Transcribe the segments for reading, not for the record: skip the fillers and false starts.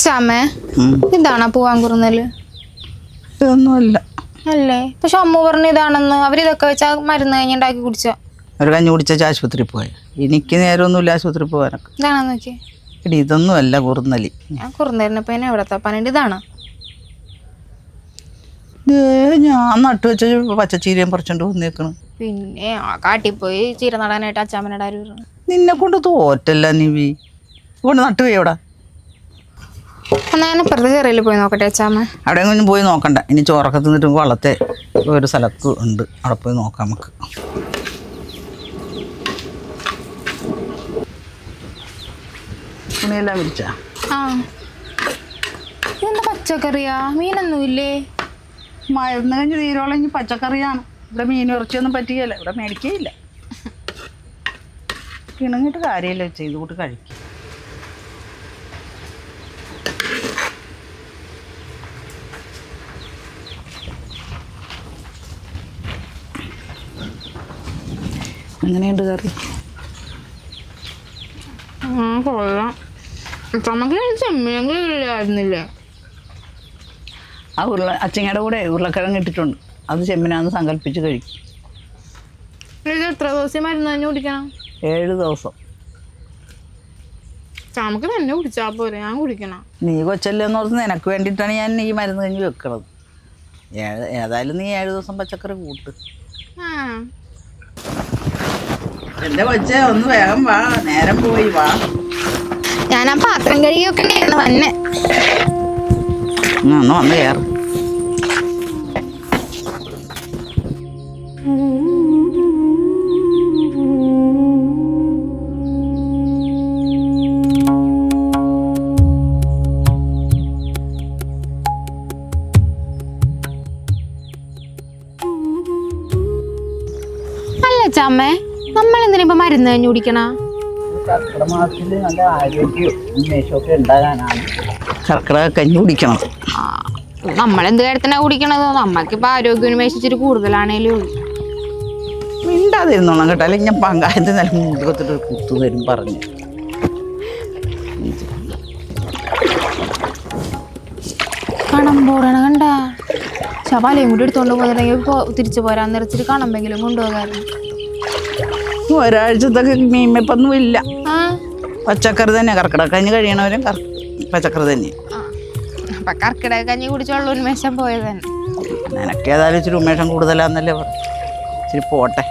അച്ചാമ്മേ ഇതാണോ പൂവാങ്കുറുന്നല്? ഇതൊന്നുമല്ല. അല്ലേ? പക്ഷെ അമ്മ പറഞ്ഞ ഇതാണെന്ന്. അവരിതൊക്കെ വെച്ചാൽ മരുന്ന് കഴിഞ്ഞുണ്ടാക്കി കുടിച്ചോ? ഒരു കഞ്ഞി കുടിച്ച ആശുപത്രി പോയ. എനിക്ക് നേരമൊന്നുമില്ല ആശുപത്രി പോകാനൊക്കെ. ഇതാണെന്ന് നോക്കിയേ. എടി ഇതൊന്നും അല്ല കുറുന്നലി. ഞാൻ കുറുന്നലിനപ്പോ എന്നെ എവിടെ തപ്പാനുണ്ട്? ഇതാണോ? ഞാൻ നട്ടുവെച്ച പച്ചച്ചീരയും പറിച്ചോണ്ട് വന്നേക്കണം. പിന്നെ ആ കാട്ടിപ്പോയി ചീര നടാനായിട്ട് അച്ചാമ്മനോട് ആര് പറഞ്ഞു? നിന്നെ കൊണ്ട് തോറ്റല്ല നിവി. കൊണ്ട് നട്ടുപോയി എവിടെ? എന്നാ ഞാൻ ഇപ്പുറത്തെ ചെറിയിൽ പോയി നോക്കട്ടെ അച്ചാമ്മ. അവിടെ എങ്ങും പോയി നോക്കണ്ട. ഇനി ചോറൊക്കെ തിന്നിട്ട് വള്ളത്തെ ഒരു സ്ഥലത്ത് ഉണ്ട്, അവിടെ പോയി നോക്കാം നമുക്ക്. തുണിയെല്ലാം വിരിച്ച? ആ ഇതെന്താ പച്ചക്കറിയാ? മീനൊന്നും ഇല്ലേ? മരുന്ന് കഴിഞ്ഞ് തീരോളം ഇനി പച്ചക്കറിയാണ്. ഇവിടെ മീൻ ഇറച്ചിയൊന്നും പറ്റിയല്ല, ഇവിടെ മേടിക്കുകയില്ല. കിണങ്ങിട്ട് കാര്യമില്ല, ചെയ്ത് കൂട്ട് കഴിക്കും. എങ്ങനെയുണ്ട് കറി? കൊള്ളാം. ചെമ്മീനെങ്കിലായിരുന്നില്ലേ? ആ അച്ചിങ്ങയുടെ കൂടെ ഉരുളക്കിഴങ്ങ് ഇട്ടിട്ടുണ്ട്. അത് ചെമ്മീനാന്ന് സങ്കല്പിച്ച് കഴിക്കും. ഇത് എത്ര ദിവസം മരുന്ന് തന്നെ കുടിക്കണം? 7 ദിവസം. നമുക്ക് തന്നെ കുടിച്ചാൽ പോരെ, ഞാൻ കുടിക്കണം. നീ കൊച്ചല്ലെന്ന് ഓർത്ത് നിനക്ക് വേണ്ടിയിട്ടാണ് ഞാൻ ഈ മരുന്ന് കഞ്ഞി വെക്കണത്. ഏതായാലും നീ 7 ദിവസം പച്ചക്കറി കൂട്ട്. എൻ്റെ കൊച്ചേ ഒന്ന് വേഗം വാ, നേരം പോയി വാ. ഞാൻ ആ പാത്രം കഴുകിയൊക്കെ വന്നെ. ഒന്ന് വന്ന് കയറും. അല്ല ചമ്മേ, നമ്മൾ എന്തിനാ ഇപ്പൊ മരുന്ന് കഴിഞ്ഞു കുടിക്കണ? കർക്കിടക മാസത്തിൽ നല്ല ആരോഗ്യവും ഉന്മേഷമൊക്കെ ഉണ്ടാകാനാണ് കർക്കിടക കഞ്ഞി കുടിക്കണം. നമ്മളെന്ത് കാര്യത്തിനാ കുടിക്കണത്? നമ്മക്കിപ്പോ ആരോഗ്യം ഉന്മേഷിച്ചിട്ട് കൂടുതലാണേലും. മിണ്ടാതിരുന്നോളാം കേട്ടോ, അല്ലെങ്കിൽ ഞാൻ പങ്കായത്ത് നല്ല മുതുകത്തിട്ട് കുത്തു തരും പറഞ്ഞു. കണമ്പോടണ കണ്ട ശവാലയും കൂടി എടുത്തോണ്ട് പോകുന്നുണ്ടെങ്കിൽ തിരിച്ചു പോരാൻ നിറച്ചിട്ട് കണമ്പെങ്കിലും കൊണ്ടുപോകാറുണ്ട്. ഒരാഴ്ചത്തൊക്കെ മീൻവെപ്പൊന്നും ഇല്ല. പച്ചക്കറി തന്നെ. കർക്കിടക കഞ്ഞി കഴിയണവരും പച്ചക്കറി തന്നെ. അപ്പൊ കർക്കിടക കഞ്ഞി കുടിച്ചുള്ള ഉന്മേഷം പോയത് തന്നെ. നിനക്ക് ഏതായാലും ഇച്ചിരി ഉന്മേഷം കൂടുതലാന്നല്ലേ പറ. ഇച്ചിരി പോട്ടെ.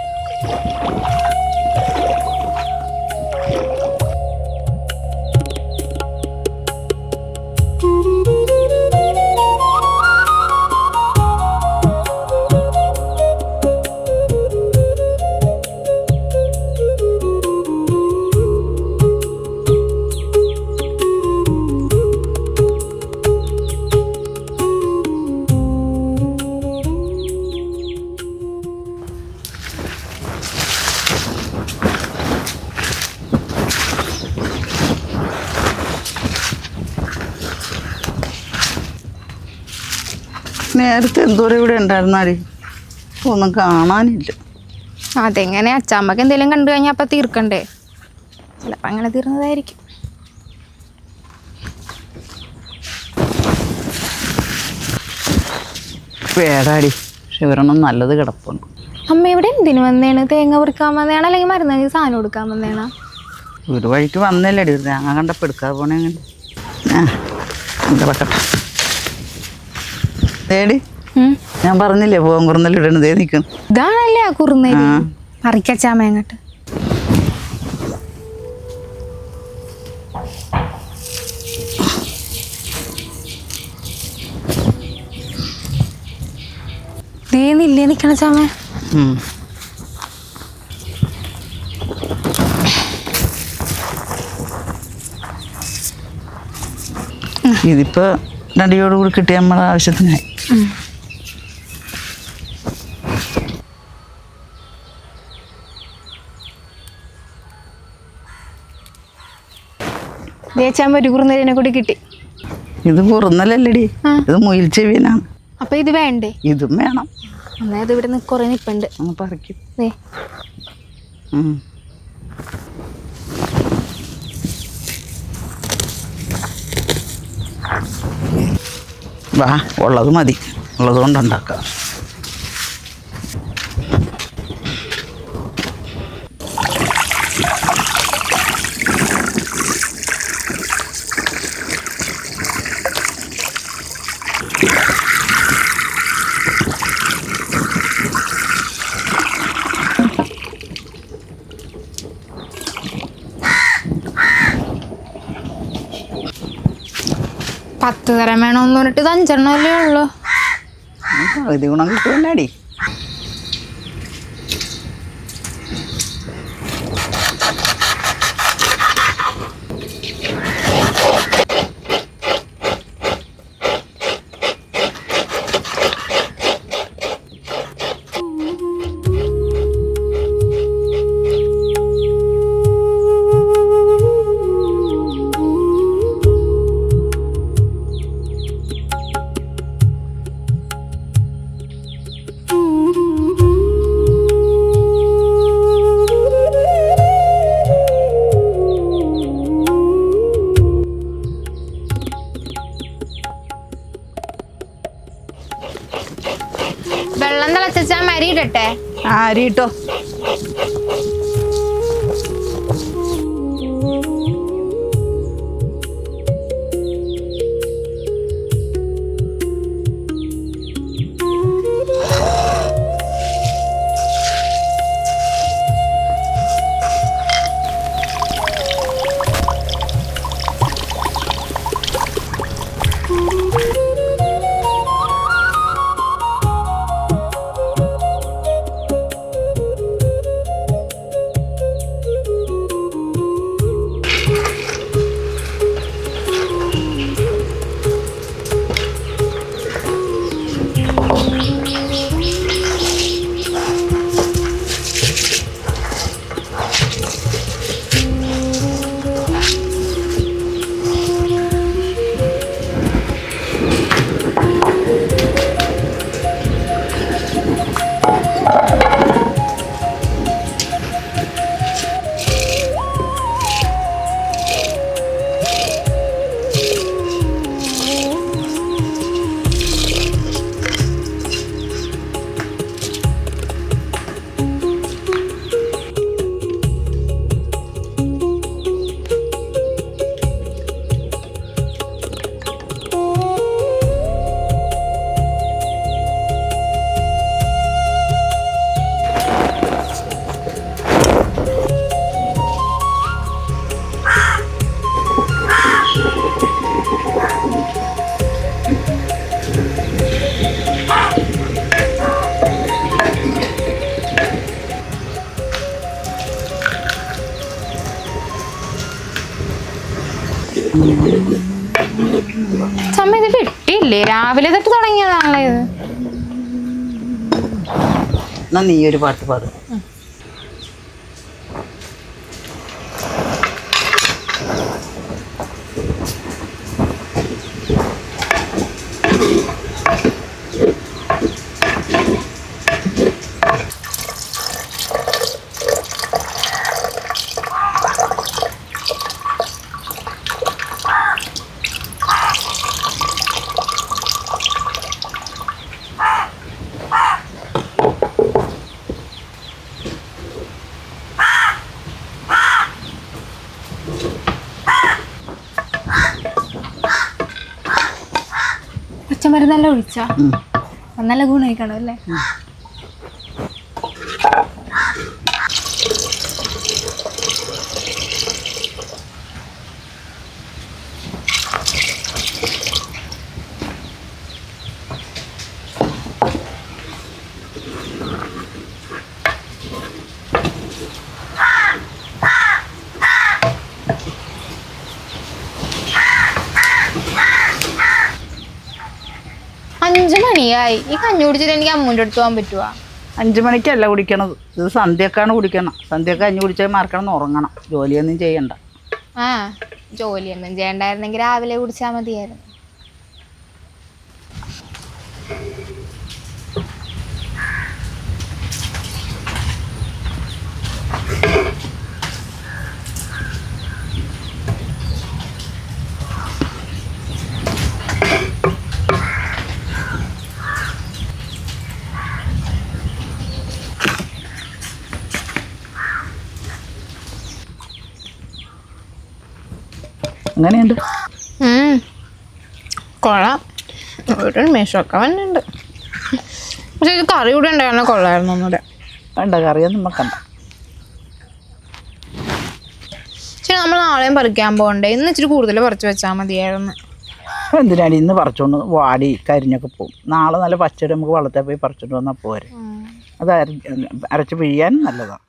നേരത്തെ എന്തോരം ഇവിടെ ഉണ്ടായിരുന്നാടി, ഒന്നും കാണാനില്ല. അതെങ്ങനെ? അച്ചാമ്മക്ക് എന്തെങ്കിലും കണ്ടു കഴിഞ്ഞാൽ അപ്പൊ തീർക്കണ്ടേ? ചിലപ്പോ അങ്ങനെ തീർന്നതായിരിക്കും. പേടാടി, പക്ഷെ ഒരെണ്ണം നല്ലത് കിടപ്പുണ്ട്. അമ്മ ഇവിടെ എന്തിനു വന്നേണ്? തേങ്ങ പൊറിക്കാൻ വന്നേണ അല്ലെങ്കിൽ മരുന്ന് സാധനം കൊടുക്കാൻ വന്നേണ? ഒരു വഴിക്ക് വന്നല്ലേടി, തേങ്ങ കണ്ടപ്പോൾ എടുക്കാതെ പോണേ. അങ്ങനെ എന്താ വെക്കട്ടെ. തേടി ഞാൻ പറഞ്ഞില്ലേ പോകാൻ കുറുന്നല്ലിടണ്. ദേ നിൽക്കുന്നു. ഇതാണല്ലേ ആ കുറുന്നേരി? പറിക്കച്ചാമ്മ അങ്ങോട്ട്. ില്ലേ നിക്കണ ചാമ. ഇതിപ്പോ രണ്ടിയോടുകൂടി കിട്ടിയ നമ്മളെ ആവശ്യത്തിനായി. ഒരു കുറുന്നലിനെ കൂടി കിട്ടി. ഇത് കുറുന്നലല്ലടി, ഇത് മുയിൽ ചെവിയനാണ്. അപ്പൊ ഇത് വേണ്ടേ? ഇതും വേണം. എന്നാ ഇത് ഇവിടെ കുറെ നിപ്പുണ്ട്, പറിക്കും. വാ, ഉള്ളത് മതി, ഉള്ളത് കൊണ്ട് ഉണ്ടാക്കാം. പത്ത് തരം വേണമെന്ന് പറഞ്ഞിട്ട് ഇത് 5 ഉള്ളൂ. ഇത് ഗുണം കിട്ടുമല്ലാടി. വെള്ളം തിളച്ചാൽ മരി ഇടട്ടെ. അരി ഇട്ടോ. ചമ്മ ഇത് വെട്ടിയില്ലേ? രാവിലെ തൊട്ട് തുടങ്ങിയതാണല്ലോ ഇത്. എന്നാ നീ ഒരു പാട്ട് പാടും. പച്ചമരുന്നെല്ലാം ഒഴിച്ചാ നല്ല ഗുണമായിക്കാണോ അല്ലേ? അഞ്ച് മണിയായി. ഈ കഞ്ഞി കുടിച്ചിട്ട് എനിക്ക് അമ്മൂൻ്റെ അടുത്ത് പോകാൻ പറ്റുവാ? 5 മണിക്കല്ല കുടിക്കണത്, ഇത് സന്ധ്യക്കാണ് കുടിക്കണം. സന്ധ്യക്ക് കഞ്ഞി കുടിച്ചാൽ മാർക്കണം ഉറങ്ങണം, ജോലിയൊന്നും ചെയ്യണ്ട. ആ, ജോലിയൊന്നും ചെയ്യണ്ടായിരുന്നെങ്കിൽ രാവിലെ കുടിച്ചാൽ മതിയായിരുന്നു. അങ്ങനെയുണ്ട്. കൊള്ളാം, ഒരു മേശമൊക്കെ വന്നുണ്ട്. പക്ഷെ ഇത് കറി കൂടെ ഉണ്ടായിരുന്ന കൊള്ളായിരുന്നു ഒന്നുകൂടെ. വേണ്ട കറിയൊന്നും വെക്കണ്ട. ശരി, നമ്മൾ നാളെയും പറിക്കാൻ പോകണ്ടേ? ഇന്ന് ഇച്ചിരി കൂടുതൽ പറിച്ച് വെച്ചാൽ മതിയായിരുന്നു. എന്തിനാടി ഇന്ന് പറിച്ചോണ്ട് വാടി കരിഞ്ഞൊക്കെ പോവും. നാളെ നല്ല പച്ചടി നമുക്ക് വള്ളത്തെ പോയി പറിച്ചോണ്ട് വന്നാൽ പോരെ. അത് അരച്ച് പിഴിയാൻ നല്ലതാണ്.